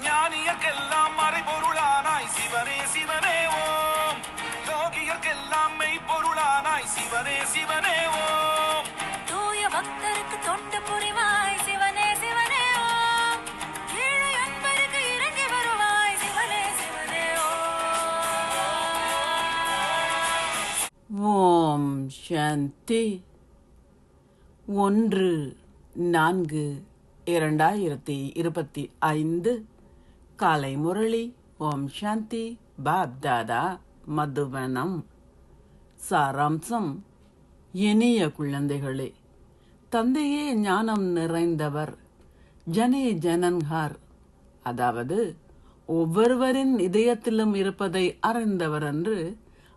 ஞானியர்க்கெல்லாம் மறைபொருளானாய் சிவனே சிவனே ஓம். யோகியர்க்கெல்லாம் மெய்ப்பொருளானாய் சிவனே சிவனே ஓம். தூய பக்தருக்கு தொண்டு புரிவாய் சிவனே சிவனே ஓம். ஏழை அன்பருக்கு இறங்கி வருவாய் சிவனே சிவனே ஓம். ஓம் சாந்தி. 1/4/2025 காலை முரளி. ஓம் சாந்தி. பாப் தாதா மதுவனம். சாராம்சம். இனிய குழந்தைகளே, தந்தையே ஞானம் நிறைந்தவர், ஜனே ஜனன்ஹார், அதாவது ஒவ்வொருவரின் இதயத்திலும் இருப்பதை அறிந்தவர் என்று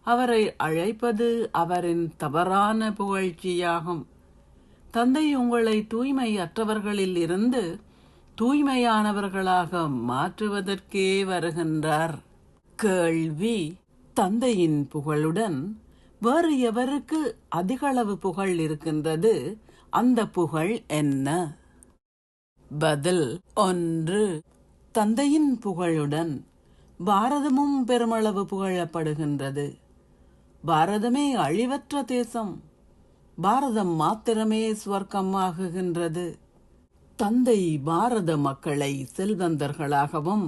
அவரை அழைப்பது அவரின் தவறான புகழ்ச்சியாகும். தந்தை உங்களை தூய்மையற்றவர்களில் இருந்து தூய்மையானவர்களாக மாற்றுவதற்கே வருகின்றார். கேள்வி: தந்தையின் புகழுடன் வேறு எவருக்கு அதிகளவு புகழ் இருக்கின்றது? அந்த புகழ் என்ன? பதில்: 1. தந்தையின் புகழுடன் பாரதமும் பெருமளவு புகழப்படுகின்றது. பாரதமே அழிவற்ற தேசம். பாரதம் மாத்திரமே ஸ்வர்க்கம் ஆகுகின்றது. தந்தை பாரத மக்களை செல்வந்தர்களாகவும்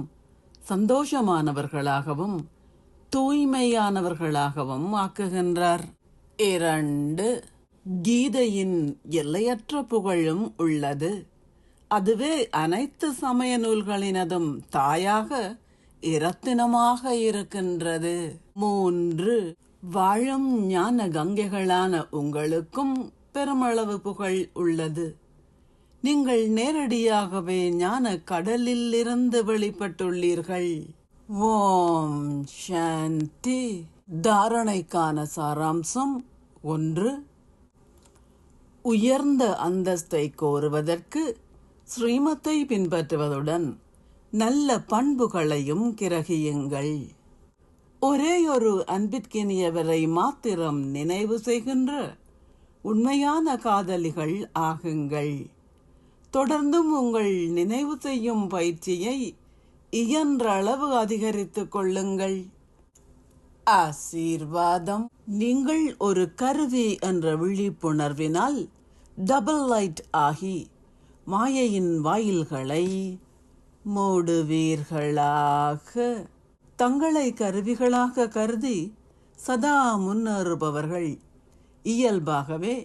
சந்தோஷமானவர்களாகவும் தூய்மையானவர்களாகவும் ஆக்குகின்றார். 2. கீதையின் எல்லையற்ற புகழும் உள்ளது. அதுவே அனைத்து சமய நூல்களினதும் தாயாக இரத்தினமாக இருக்கின்றது. 3. வாழும் ஞான கங்கைகளான உங்களுக்கும் பெருமளவு புகழ் உள்ளது. நீங்கள் நேரடியாகவே ஞான கடலில் இருந்து வெளிப்பட்டுள்ளீர்கள். ஓம் சாந்தி. தாரணைக்கான சாராம்சம். 1. உயர்ந்த அந்தஸ்தை கோருவதற்கு ஸ்ரீமத்தை பின்பற்றுவதுடன் நல்ல பண்புகளையும் கிரகியுங்கள். ஒரேயொரு அன்பிற்கினியவரை மாத்திரம் நினைவு செய்கின்ற உண்மையான காதலிகள் ஆகுங்கள். தொடர்ந்தும் உங்கள் நினைவு செய்யும் பயிற்சியை இயன்ற அளவு அதிகரித்துக் கொள்ளுங்கள். ஆசீர்வாதம். நீங்கள் ஒரு கருவி என்ற விழிப்புணர்வினால் டபுள் லைட் ஆகி மாயையின் வாயில்களை மூடுவீர்களாக. தங்களை கருவிகளாக கருதி சதா முன்னேறுபவர்கள் இயல்பாகவே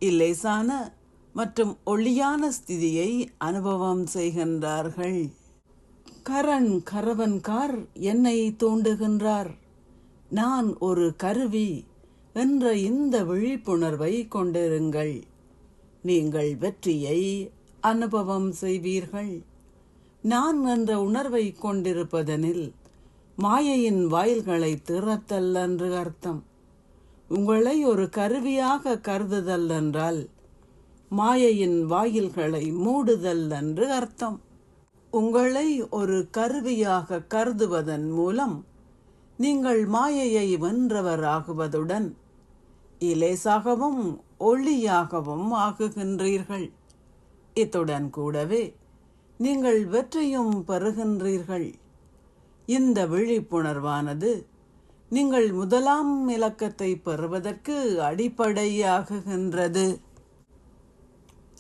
இலேசான மற்றும் ஒளியான ஸ்திதியை அனுபவம் செய்கின்றார்கள். கரவன்கார் என்னை தூண்டுகின்றார், நான் ஒரு கருவி என்ற இந்த விழிப்புணர்வை கொண்டிருங்கள். நீங்கள் வெற்றியை அனுபவம் செய்வீர்கள். நான் என்ற உணர்வை கொண்டிருப்பதனில் மாயையின் வாயில்களை திறத்தல் என்று அர்த்தம். உங்களை ஒரு கருவியாக கருதுதல் என்றால் மாயையின் வாயில்களை மூடுதல் என்று அர்த்தம். உங்களை ஒரு கருவியாக கருதுவதன் மூலம் நீங்கள் மாயையை வென்றவராகுவதுடன் இலேசாகவும் ஒளியாகவும் ஆகுகின்றீர்கள். இத்துடன் கூடவே நீங்கள் வெற்றியும் பெறுகின்றீர்கள். இந்த விழிப்புணர்வானது நீங்கள் முதலாம் இலக்கத்தை பெறுவதற்கு அடிப்படையாகுகின்றது.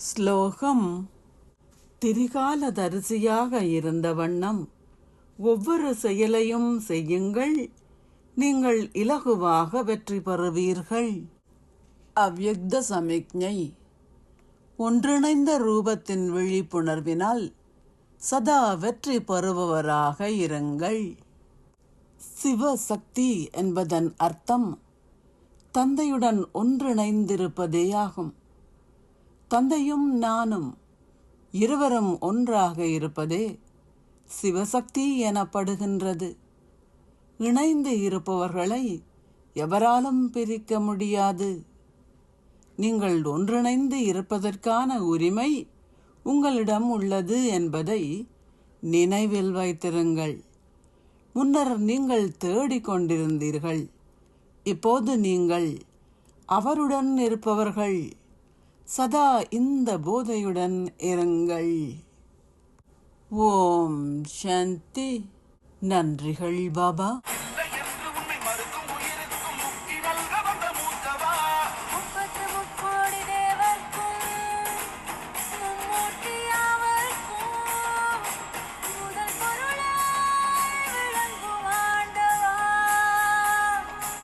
ஸ்லோகம். திரிகால தரிசியாக இருந்த வண்ணம் ஒவ்வொரு செயலையும் செய்யுங்கள், நீங்கள் இலகுவாக வெற்றி பெறுவீர்கள். அவ்யக்த சமிக்ஞை. ஒன்றிணைந்த ரூபத்தின் விழிப்புணர்வினால் சதா வெற்றி பெறுபவராக இருங்கள். சிவசக்தி என்பதன் அர்த்தம் தந்தையுடன் ஒன்றிணைந்திருப்பதேயாகும். தந்தையும் நானும் இருவரும் ஒன்றாக இருப்பதே சிவசக்தி எனப்படுகின்றது. இணைந்து இருப்பவர்களை எவராலும் பிரிக்க முடியாது. நீங்கள் ஒன்றிணைந்து இருப்பதற்கான உரிமை உங்களிடம் உள்ளது என்பதை நினைவில் வைத்திருங்கள். முன்னர் நீங்கள் தேடிக்கொண்டிருந்தீர்கள், இப்போது நீங்கள் அவருடன் இருப்பவர்கள். சதா இந்த போதையுடன் இருங்கள். ஓம் சாந்தி. நன்றிகள் பாபா.